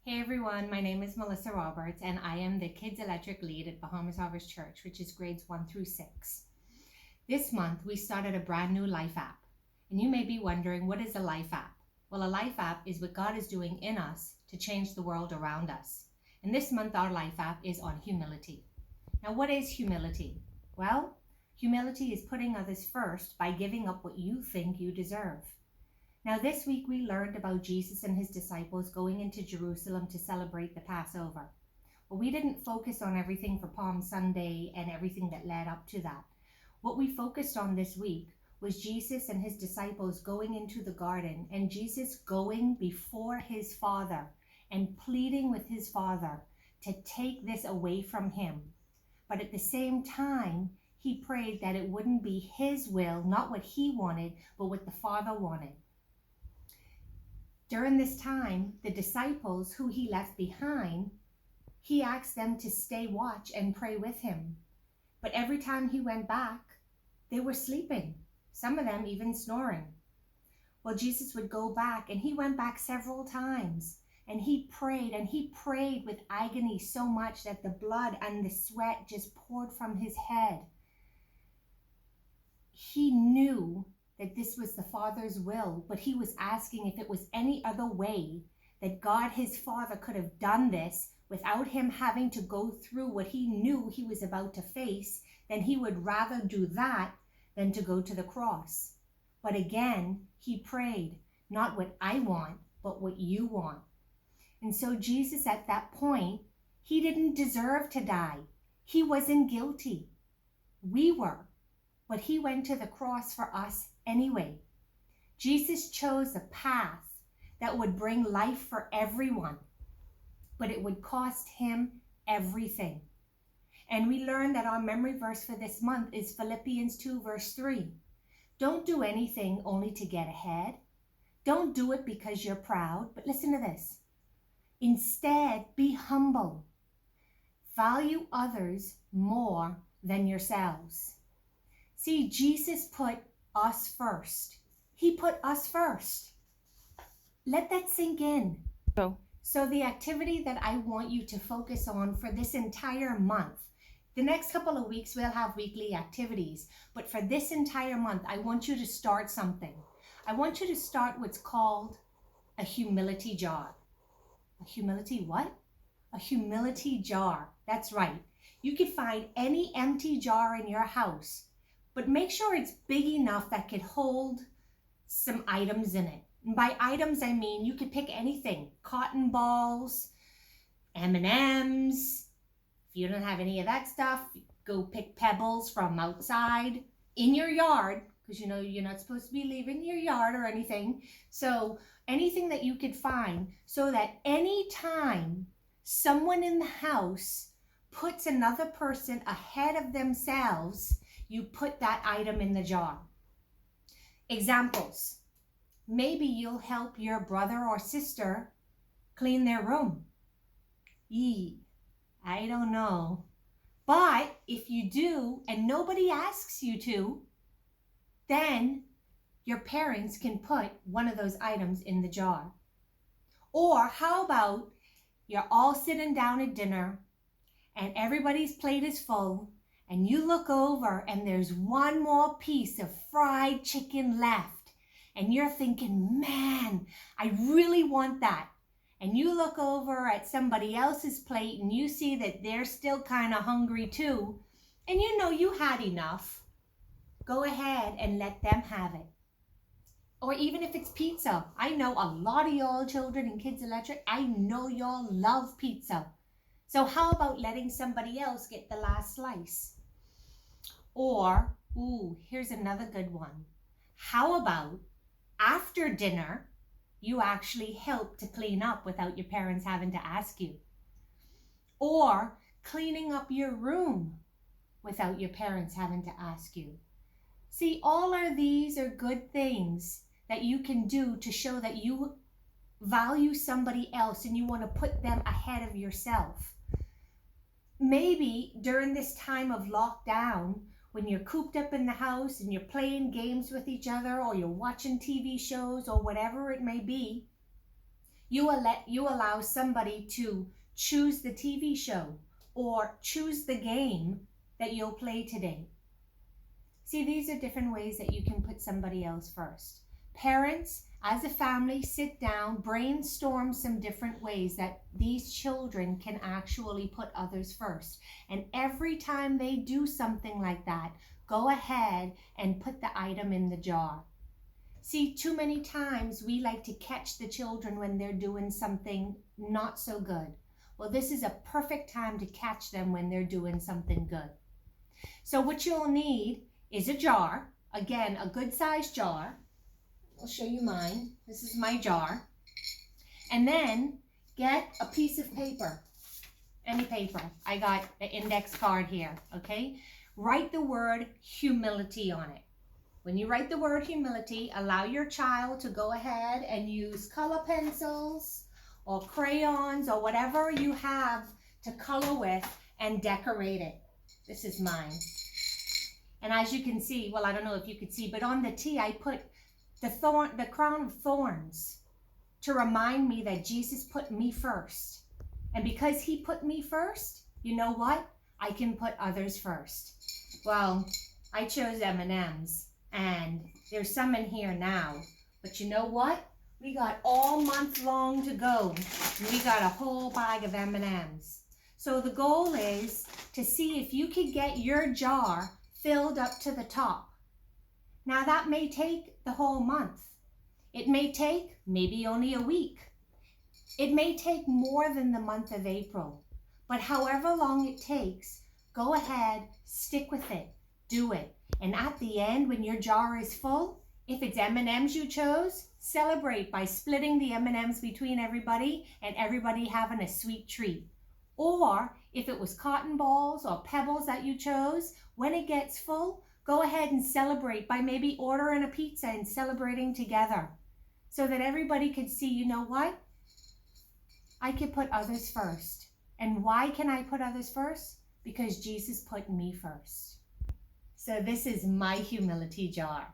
Hey everyone, my name is Melissa Roberts and I am the Kids Electric Lead at Bahamas Church, which is grades 1 through 6. This month we started a brand new Life app. And you may be wondering, what is a Life app? Well, a Life app is what God is doing in us to change the world around us. And this month our Life app is on humility. Now, what is humility? Well, humility is putting others first by giving up what you think you deserve. Now, this week we learned about Jesus and his disciples going into Jerusalem to celebrate the Passover. Well, we didn't focus on everything for Palm Sunday and everything that led up to that. What we focused on this week was Jesus and his disciples going into the garden, and Jesus going before his Father and pleading with his Father to take this away from him. But at the same time, he prayed that it wouldn't be his will, not what he wanted, but what the Father wanted. During this time, the disciples who he left behind, he asked them to stay watch and pray with him. But every time he went back, they were sleeping, some of them even snoring. Well, Jesus would go back, and he went back several times, and he prayed with agony so much that the blood and the sweat just poured from his head. He knew that this was the Father's will, but he was asking if it was any other way that God, his Father, could have done this without him having to go through what he knew he was about to face, then he would rather do that than to go to the cross. But again, he prayed, not what I want, but what you want. And so Jesus, at that point, he didn't deserve to die. He wasn't guilty. We were. But he went to the cross for us anyway. Jesus chose a path that would bring life for everyone, but it would cost him everything. And we learned that our memory verse for this month is Philippians 2 verse 3. Don't do anything only to get ahead. Don't do it because you're proud, but listen to this. Instead, be humble. Value others more than yourselves. See, Jesus put us first. He put us first. Let that sink in. So the activity that I want you to focus on for this entire month, the next couple of weeks we'll have weekly activities, but for this entire month, I want you to start something. I want you to start what's called a humility jar. A humility what? A humility jar. That's right. You could find any empty jar in your house, but make sure it's big enough that could hold some items in it. And by items, I mean you could pick anything. Cotton balls, M&Ms. If you don't have any of that stuff, go pick pebbles from outside in your yard, because you know you're not supposed to be leaving your yard or anything. So anything that you could find, so that any time someone in the house puts another person ahead of themselves, you put that item in the jar. Examples. Maybe you'll help your brother or sister clean their room. I don't know. But if you do and nobody asks you to, then your parents can put one of those items in the jar. Or how about you're all sitting down at dinner and everybody's plate is full, and you look over and there's one more piece of fried chicken left. And you're thinking, man, I really want that. And you look over at somebody else's plate and you see that they're still kind of hungry too. And you know you had enough. Go ahead and let them have it. Or even if it's pizza. I know a lot of y'all children in Kids Electric, I know y'all love pizza. So how about letting somebody else get the last slice? Or, here's another good one. How about after dinner, you actually help to clean up without your parents having to ask you? Or cleaning up your room without your parents having to ask you? See, all of these are good things that you can do to show that you value somebody else and you want to put them ahead of yourself. Maybe during this time of lockdown, when you're cooped up in the house and you're playing games with each other, or you're watching TV shows or whatever it may be, You allow somebody to choose the TV show or choose the game that you'll play today. See, these are different ways that you can put somebody else first. Parents, as a family, sit down, brainstorm some different ways that these children can actually put others first. And every time they do something like that, go ahead and put the item in the jar. See, too many times we like to catch the children when they're doing something not so good. Well, this is a perfect time to catch them when they're doing something good. So what you'll need is a jar, again, a good sized jar. I'll show you mine. This is my jar. And then get a piece of paper, any paper. I got the index card here, okay? Write the word humility on it. When you write the word humility, allow your child to go ahead and use color pencils or crayons or whatever you have to color with and decorate it. This is mine. And as you can see, well, I don't know if you could see, but on the T, I put the crown of thorns to remind me that Jesus put me first. And because he put me first, you know what? I can put others first. Well, I chose M&Ms, and there's some in here now. But you know what? We got all month long to go. We got a whole bag of M&Ms. So the goal is to see if you could get your jar filled up to the top. Now that may take the whole month. It may take maybe only a week. It may take more than the month of April. But however long it takes, go ahead, stick with it, do it. And at the end, when your jar is full, if it's M&Ms you chose, celebrate by splitting the M&Ms between everybody and everybody having a sweet treat. Or if it was cotton balls or pebbles that you chose, when it gets full, go ahead and celebrate by maybe ordering a pizza and celebrating together so that everybody could see, you know what? I could put others first. And why can I put others first? Because Jesus put me first. So this is my humility jar.